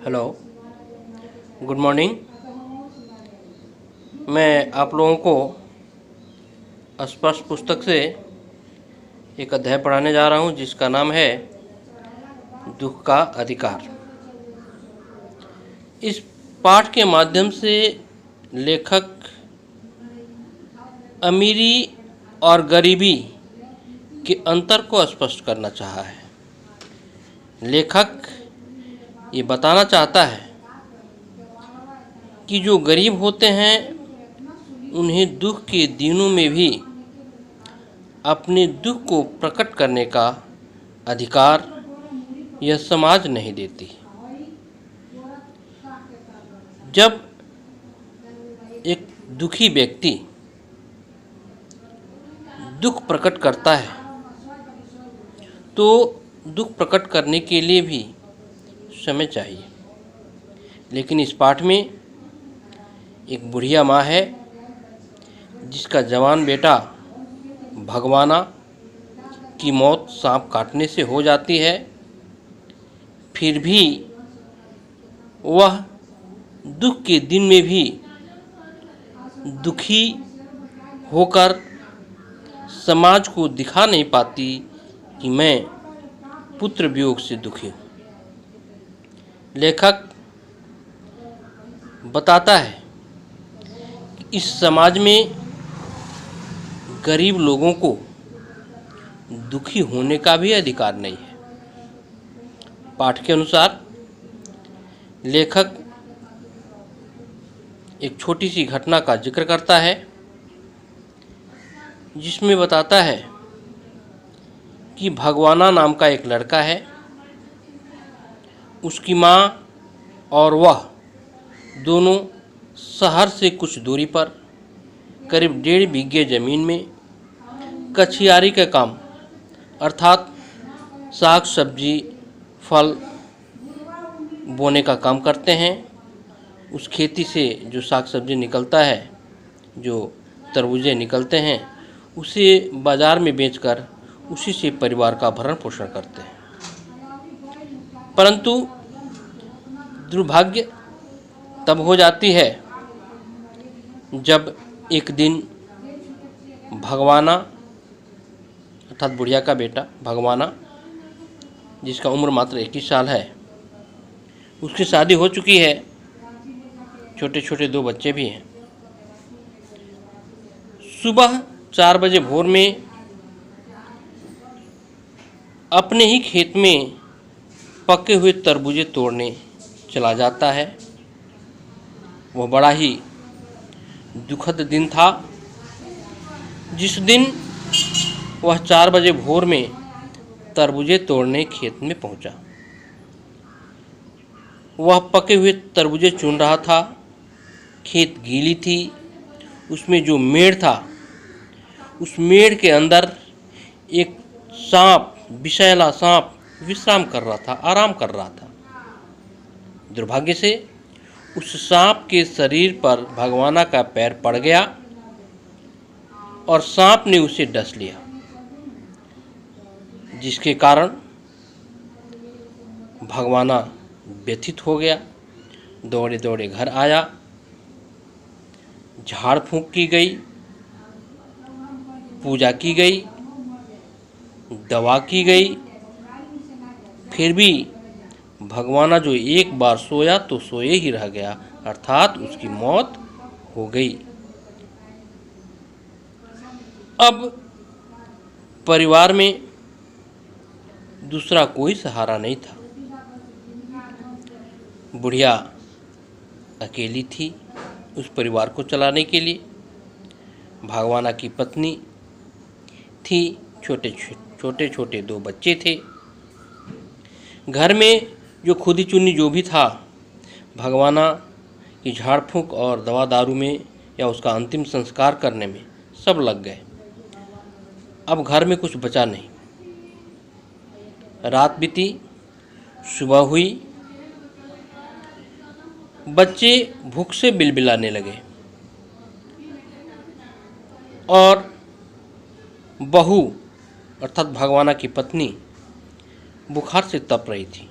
Hello, good morning. मैं आप लोगों को स्पर्श पुस्तक से एक अध्याय पढ़ाने जा रहा हूँ जिसका नाम है दुख का अधिकार। इस पाठ के माध्यम से लेखक अमीरी और गरीबी के अंतर को स्पष्ट करना चाहा है। लेखक ये बताना चाहता है कि जो गरीब होते हैं उन्हें दुख के दिनों में भी अपने दुख को प्रकट करने का अधिकार यह समाज नहीं देती। जब एक दुखी व्यक्ति दुख प्रकट करता है तो दुख प्रकट करने के लिए भी समय चाहिए। लेकिन इस पाठ में एक बुढ़िया माँ है जिसका जवान बेटा भगवाना की मौत सांप काटने से हो जाती है, फिर भी वह दुख के दिन में भी दुखी होकर समाज को दिखा नहीं पाती कि मैं पुत्र वियोग से दुखी हूँ। लेखक बताता है कि इस समाज में गरीब लोगों को दुखी होने का भी अधिकार नहीं है। पाठ के अनुसार लेखक एक छोटी सी घटना का जिक्र करता है जिसमें बताता है कि भगवाना नाम का एक लड़का है। उसकी माँ और वह दोनों शहर से कुछ दूरी पर करीब 1.5 बीघे ज़मीन में कछियारी का काम अर्थात साग सब्जी फल बोने का काम करते हैं। उस खेती से जो साग सब्जी निकलता है, जो तरबूजे निकलते हैं, उसे बाज़ार में बेचकर उसी से परिवार का भरण पोषण करते हैं। परंतु दुर्भाग्य तब हो जाती है जब एक दिन भगवाना अर्थात बुढ़िया का बेटा भगवाना, जिसका उम्र मात्र 21 साल है, उसकी शादी हो चुकी है, छोटे छोटे 2 बच्चे भी हैं। सुबह 4 बजे भोर में अपने ही खेत में पके हुए तरबूजे तोड़ने चला जाता है। वह बड़ा ही दुखद दिन था जिस दिन वह 4 बजे भोर में तरबूजे तोड़ने खेत में पहुंचा। वह पके हुए तरबूजे चुन रहा था। खेत गीली थी, उसमें जो मेड़ था उस मेड़ के अंदर एक सांप, विषैला सांप विश्राम कर रहा था, आराम कर रहा था। दुर्भाग्य से उस सांप के शरीर पर भगवाना का पैर पड़ गया और सांप ने उसे डस लिया, जिसके कारण भगवाना व्यथित हो गया। दौड़े दौड़े घर आया, झाड़ फूंक की गई, पूजा की गई, दवा की गई, फिर भी भगवाना जो एक बार सोया तो सोए ही रह गया, अर्थात उसकी मौत हो गई। अब परिवार में दूसरा कोई सहारा नहीं था। बुढ़िया अकेली थी उस परिवार को चलाने के लिए। भगवाना की पत्नी थी, छोटे छोटे 2 बच्चे थे। घर में जो खुदी चुन्नी जो भी था, भगवाना की झाड़ फूंक और दवा दारू में या उसका अंतिम संस्कार करने में सब लग गए। अब घर में कुछ बचा नहीं। रात बीती, सुबह हुई, बच्चे भूख से बिलबिलाने लगे और बहू अर्थात भगवाना की पत्नी बुखार से तप रही थी।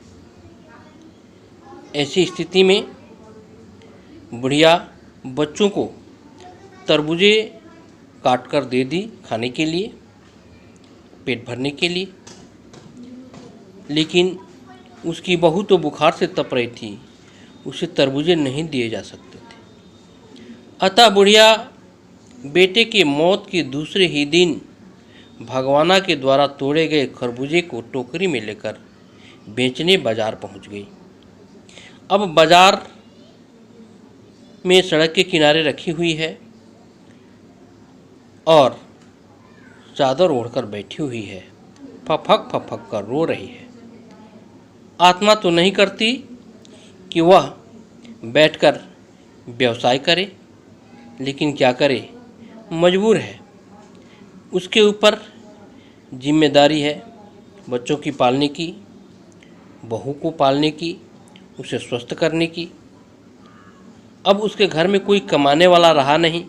ऐसी स्थिति में बुढ़िया बच्चों को तरबूजे काट कर दे दी खाने के लिए, पेट भरने के लिए, लेकिन उसकी बहू तो बुखार से तप रही थी, उसे तरबूजे नहीं दिए जा सकते थे। अतः बुढ़िया बेटे के मौत के दूसरे ही दिन भगवाना के द्वारा तोड़े गए खरबूजे को टोकरी में लेकर बेचने बाजार पहुंच गई। अब बाजार में सड़क के किनारे रखी हुई है और चादर ओढ़कर बैठी हुई है, फफक फफक कर रो रही है। आत्मा तो नहीं करती कि वह बैठकर व्यवसाय करे, लेकिन क्या करे, मजबूर है। उसके ऊपर जिम्मेदारी है बच्चों की पालने की, बहू को पालने की, उसे स्वस्थ करने की। अब उसके घर में कोई कमाने वाला रहा नहीं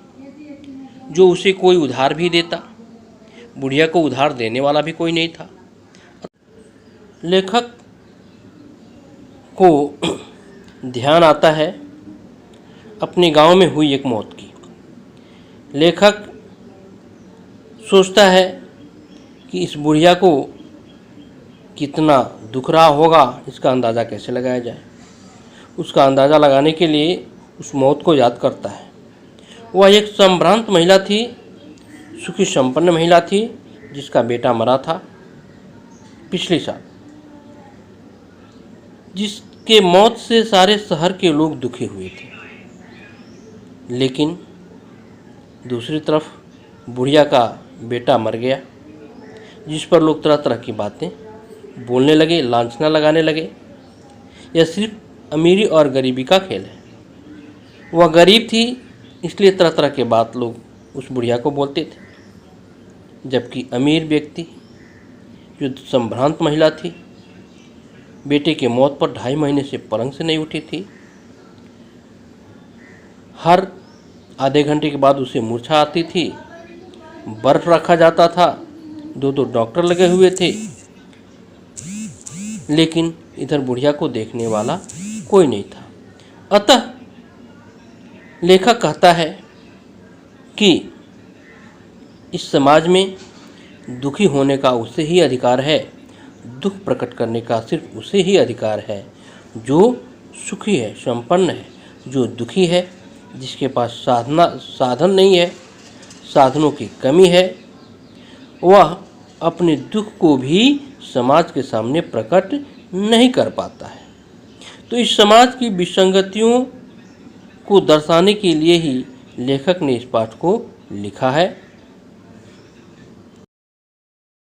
जो उसे कोई उधार भी देता। बुढ़िया को उधार देने वाला भी कोई नहीं था। लेखक को ध्यान आता है अपने गांव में हुई एक मौत की। लेखक सोचता है कि इस बुढ़िया को कितना दुख रहा होगा, इसका अंदाज़ा कैसे लगाया जाए। उसका अंदाज़ा लगाने के लिए उस मौत को याद करता है। वह एक संभ्रांत महिला थी, सुखी संपन्न महिला थी, जिसका बेटा मरा था पिछले साल, जिसके मौत से सारे शहर के लोग दुखी हुए थे। लेकिन दूसरी तरफ बुढ़िया का बेटा मर गया, जिस पर लोग तरह तरह की बातें बोलने लगे, लांछना लगाने लगे। यह सिर्फ अमीरी और गरीबी का खेल है। वह गरीब थी, इसलिए तरह तरह के बात लोग उस बुढ़िया को बोलते थे, जबकि अमीर व्यक्ति जो संभ्रांत महिला थी, बेटे के मौत पर 2.5 महीने से पलंग से नहीं उठी थी। हर आधे घंटे के बाद उसे मूर्छा आती थी, बर्फ रखा जाता था, 2 डॉक्टर लगे हुए थे, लेकिन इधर बुढ़िया को देखने वाला कोई नहीं था। अतः लेखक कहता है कि इस समाज में दुखी होने का उसे ही अधिकार है, दुख प्रकट करने का सिर्फ उसे ही अधिकार है जो सुखी है, संपन्न है। जो दुखी है, जिसके पास साधन नहीं है, साधनों की कमी है, वह अपने दुख को भी समाज के सामने प्रकट नहीं कर पाता है। तो इस समाज की विसंगतियों को दर्शाने के लिए ही लेखक ने इस पाठ को लिखा है।